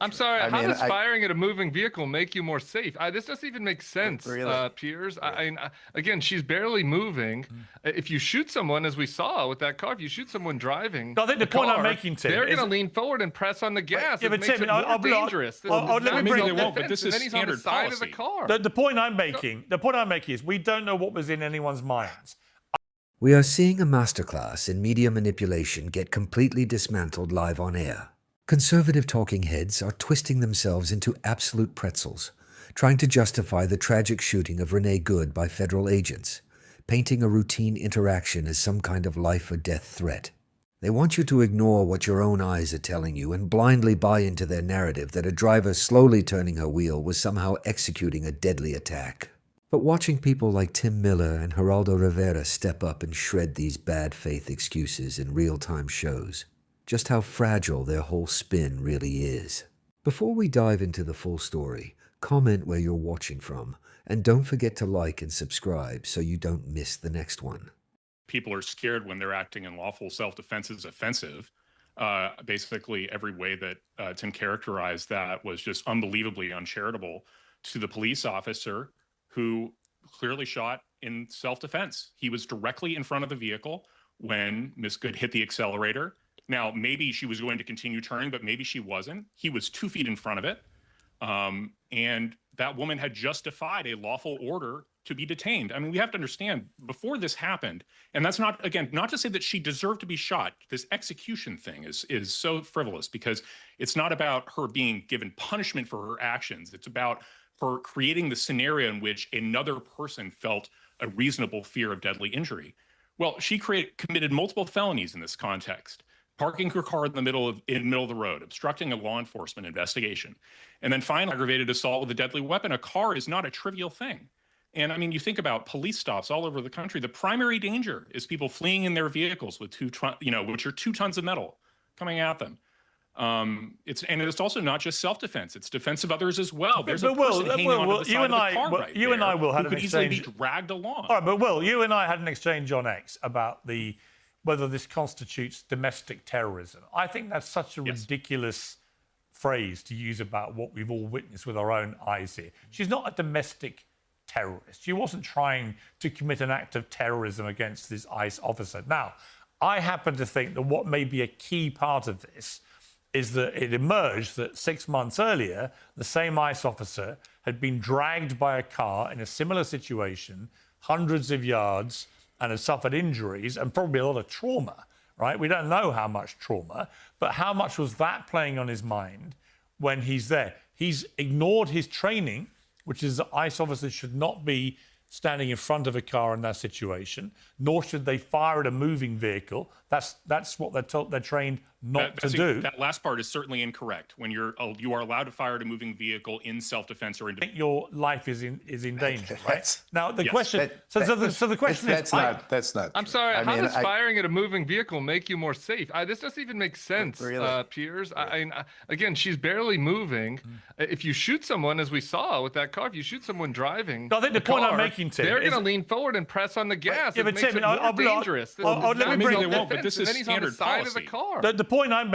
I'm sorry, how does firing at a moving vehicle make you more safe? This doesn't even make sense, Really? Piers. Again, she's barely moving. If you shoot someone, as we saw with that car, if you shoot someone driving No, I think the point I'm making, Tim, they're going to lean forward and press on the gas. Yeah, It but makes Tim, it more dangerous. Maybe they won't, but this is standard policy. The point I'm making is we don't know what was in anyone's minds. We are seeing a masterclass in media manipulation get completely dismantled live on air. Conservative talking heads are twisting themselves into absolute pretzels, trying to justify the tragic shooting of Renee Good by federal agents, painting a routine interaction as some kind of life or death threat. They want you to ignore what your own eyes are telling you and blindly buy into their narrative that a driver slowly turning her wheel was somehow executing a deadly attack. But watching people like Tim Miller and Geraldo Rivera step up and shred these bad faith excuses in real-time shows just how fragile their whole spin really is. Before we dive into the full story, comment where you're watching from, and don't forget to like and subscribe so you don't miss the next one. People are scared when they're acting in lawful self-defense is offensive. Basically, every way that Tim characterized that was just unbelievably uncharitable to the police officer who clearly shot in self-defense. He was directly in front of the vehicle when Miss Good hit the accelerator. Now, maybe she was going to continue turning, but maybe she wasn't. He was 2 feet in front of it. And that woman had just defied a lawful order to be detained. I mean, we have to understand, before this happened, and that's not, again, not to say that she deserved to be shot. This execution thing is so frivolous because it's not about her being given punishment for her actions. It's about her creating the scenario in which another person felt a reasonable fear of deadly injury. Well, she committed multiple felonies in this context. Parking her car in the middle of the road, obstructing a law enforcement investigation, and then finally aggravated assault with a deadly weapon. A car is not a trivial thing. And I mean, you think about police stops all over the country. The primary danger is people fleeing in their vehicles with which are 2 tons of metal coming at them. It's also not just self-defense; it's defense of others as well. There's a person hanging onto the side of the car right there who could easily be dragged along. All right, but Will, you and I had an exchange on X about whether this constitutes domestic terrorism. I think that's such a ridiculous phrase to use about what we've all witnessed with our own eyes here. She's not a domestic terrorist. She wasn't trying to commit an act of terrorism against this ICE officer. Now, I happen to think that what may be a key part of this is that it emerged that 6 months earlier, the same ICE officer had been dragged by a car in a similar situation, hundreds of yards, and had suffered injuries and probably a lot of trauma, right? We don't know how much trauma, but how much was that playing on his mind when he's there? He's ignored his training, which is that ICE officers should not be standing in front of a car in that situation, nor should they fire at a moving vehicle. That's what they're trained not to do. That last part is certainly incorrect. When you are allowed to fire at a moving vehicle in self-defense or in defense, your life is in danger, right? Now the question. So the question is. That's not. I'm sorry. How does firing at a moving vehicle make you more safe? This doesn't even make sense, Piers. Again, she's barely moving. If you shoot someone, as we saw with that car, if you shoot someone driving, I think the point I'm making, Tim, they're going to lean forward and press on the gas. Yeah, but it makes Tim, it more dangerous. Let me bring they won't, but this is standard policy. Of the car. The point I'm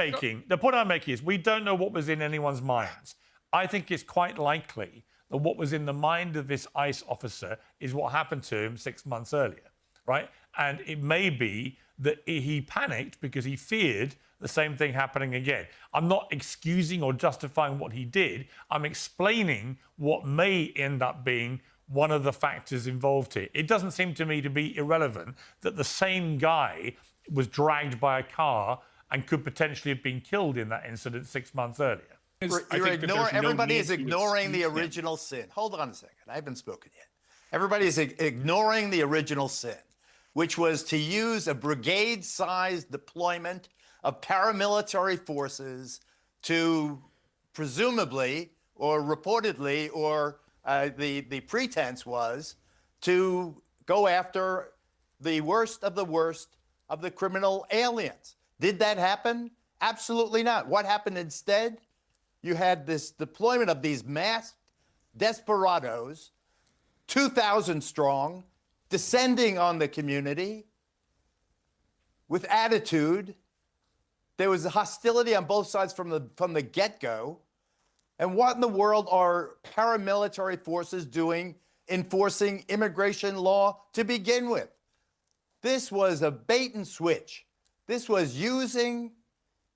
making is we don't know what was in anyone's minds. I think it's quite likely that what was in the mind of this ICE officer is what happened to him 6 months earlier, right? And it may be that he panicked because he feared the same thing happening again. I'm not excusing or justifying what he did. I'm explaining what may end up being one of the factors involved here. It doesn't seem to me to be irrelevant that the same guy was dragged by a car and could potentially have been killed in that incident 6 months earlier. Everybody is ignoring the original sin. Hold on a second. I haven't spoken yet. Everybody is ignoring the original sin, which was to use a brigade-sized deployment of paramilitary forces to presumably or reportedly or the pretense was to go after the worst of the criminal aliens. Did that happen? Absolutely not. What happened instead? You had this deployment of these masked desperados, 2,000 strong, descending on the community with attitude. There was hostility on both sides from the get-go. And what in the world are paramilitary forces doing enforcing immigration law to begin with? This was a bait and switch. This was using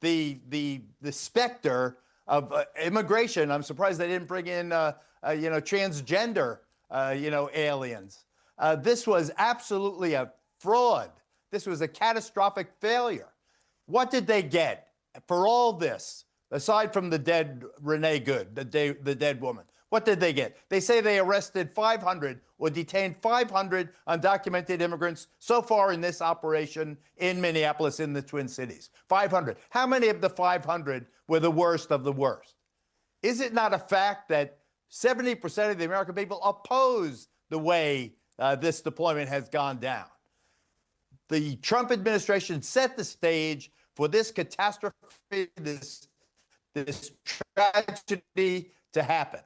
the specter of immigration. I'm surprised they didn't bring in transgender aliens. This was absolutely a fraud. This was a catastrophic failure. What did they get for all this, aside from the dead Renee Good, the dead woman? What did they get? They say they arrested 500 or detained 500 undocumented immigrants so far in this operation in Minneapolis, in the Twin Cities. 500. How many of the 500 were the worst of the worst? Is it not a fact that 70% of the American people oppose the way this deployment has gone down? The Trump administration set the stage for this catastrophe, this tragedy to happen.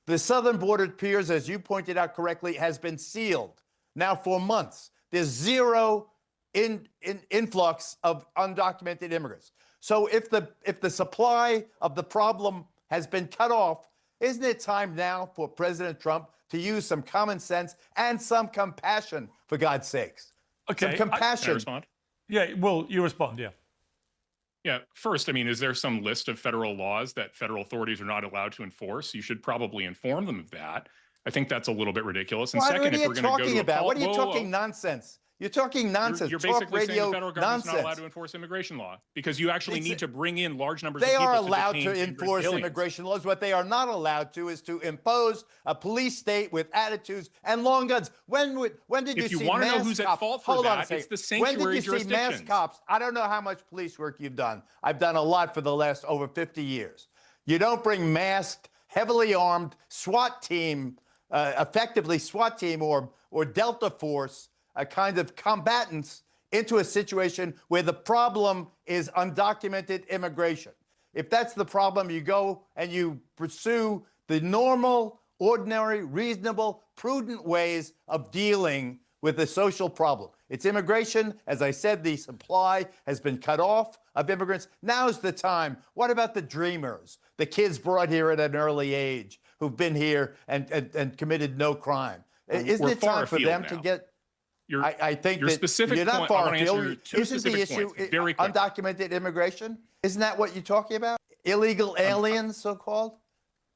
The southern border, Piers, as you pointed out correctly, has been sealed now for months. There's zero influx of undocumented immigrants. So if the supply of the problem has been cut off, isn't it time now for President Trump to use some common sense and some compassion, for God's sakes? Okay. Some compassion. Can I respond? Yeah, well, you respond, yeah. Yeah. First, I mean, is there some list of federal laws that federal authorities are not allowed to enforce? You should probably inform them of that. I think that's a little bit ridiculous. And second, if we're going to go to about? What are you talking nonsense? You're talking nonsense. You're basically saying the federal government's not allowed to enforce immigration law because you actually need to bring in large numbers of people. They are allowed to detain enforce aliens. immigration laws. What they are not allowed to is to impose a police state with attitudes and long guns. When did you see mass cops? If you want to know who's at fault for that, it's the sanctuary jurisdictions. When did you see mass cops? I don't know how much police work you've done. I've done a lot for the last over 50 years. You don't bring masked, heavily armed SWAT team, effectively SWAT team or Delta Force, a kind of combatants into a situation where the problem is undocumented immigration. If that's the problem, you go and you pursue the normal, ordinary, reasonable, prudent ways of dealing with the social problem. It's immigration. As I said, the supply has been cut off of immigrants. Now's the time. What about the dreamers, the kids brought here at an early age who've been here and committed no crime? Isn't it time for them to get... I think your that specific you're not point, I far want to answer afield. two Isn't the specific issue points, very quick. Undocumented immigration? Isn't that what you're talking about? Illegal aliens, so-called?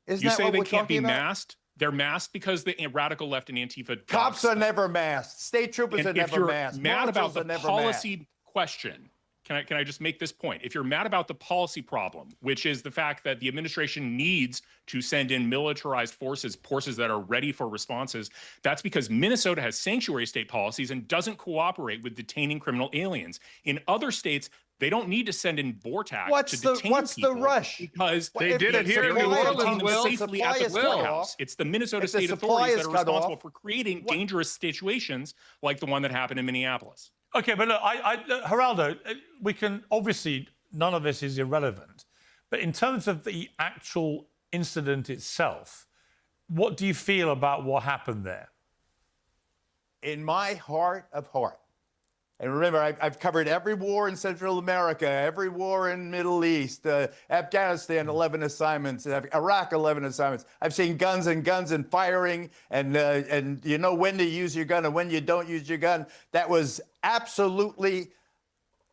Isn't you that say what they we're can't talking be about? masked? They're masked because the radical left and Antifa... Cops are never masked. State troopers are never masked. If you're mad about the Marshals policy question, can I just make this point? If you're mad about the policy problem, which is the fact that the administration needs to send in militarized forces that are ready for responses, that's because Minnesota has sanctuary state policies and doesn't cooperate with detaining criminal aliens. In other states, they don't need to send in BORTAC to detain people. What's the rush? Because they did it here in New Orleans, Will. Safely at the courthouse. It's the Minnesota state authorities that are responsible for creating dangerous situations like the one that happened in Minneapolis. Okay, but look, Geraldo, we can obviously, none of this is irrelevant, but in terms of the actual incident itself, what do you feel about what happened there? In my heart of heart, and remember, I've covered every war in Central America, every war in Middle East, Afghanistan, 11 assignments, Iraq, 11 assignments. I've seen guns and firing, and you know when to use your gun and when you don't use your gun. That was absolutely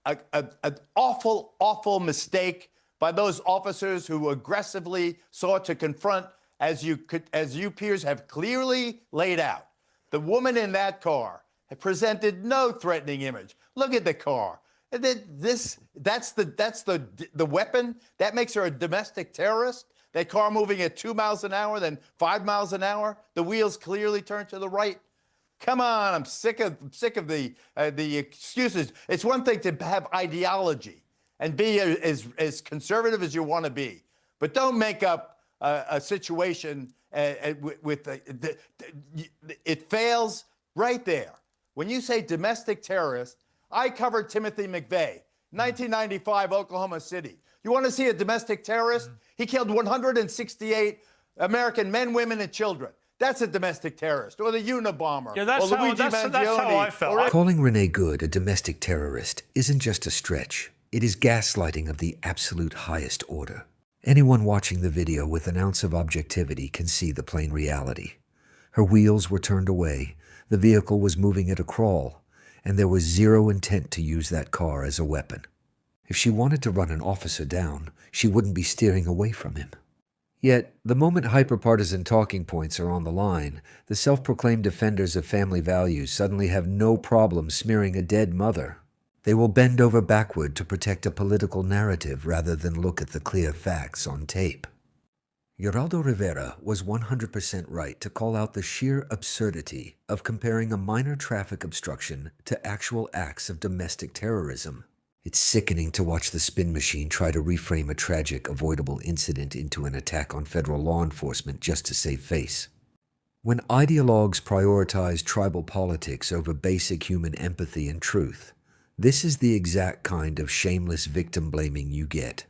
an awful, awful mistake by those officers who aggressively sought to confront, as you, Piers, have clearly laid out. The woman in that car presented no threatening image. Look at the car. That's the weapon that makes her a domestic terrorist. That car moving at 2 miles an hour, then 5 miles an hour. The wheels clearly turned to the right. Come on, I'm sick of the excuses. It's one thing to have ideology and be as conservative as you want to be, but don't make up a situation with it fails right there. When you say domestic terrorist, I covered Timothy McVeigh, 1995, Oklahoma City. You want to see a domestic terrorist? He killed 168 American men, women, and children. That's a domestic terrorist, or the Unabomber, yeah, that's or Luigi Mangione. That's how I felt. Calling Renee Good a domestic terrorist isn't just a stretch. It is gaslighting of the absolute highest order. Anyone watching the video with an ounce of objectivity can see the plain reality. Her wheels were turned away, the vehicle was moving at a crawl, and there was zero intent to use that car as a weapon. If she wanted to run an officer down, she wouldn't be steering away from him. Yet, the moment hyperpartisan talking points are on the line, the self-proclaimed defenders of family values suddenly have no problem smearing a dead mother. They will bend over backward to protect a political narrative rather than look at the clear facts on tape. Geraldo Rivera was 100% right to call out the sheer absurdity of comparing a minor traffic obstruction to actual acts of domestic terrorism. It's sickening to watch the spin machine try to reframe a tragic, avoidable incident into an attack on federal law enforcement just to save face. When ideologues prioritize tribal politics over basic human empathy and truth, this is the exact kind of shameless victim blaming you get.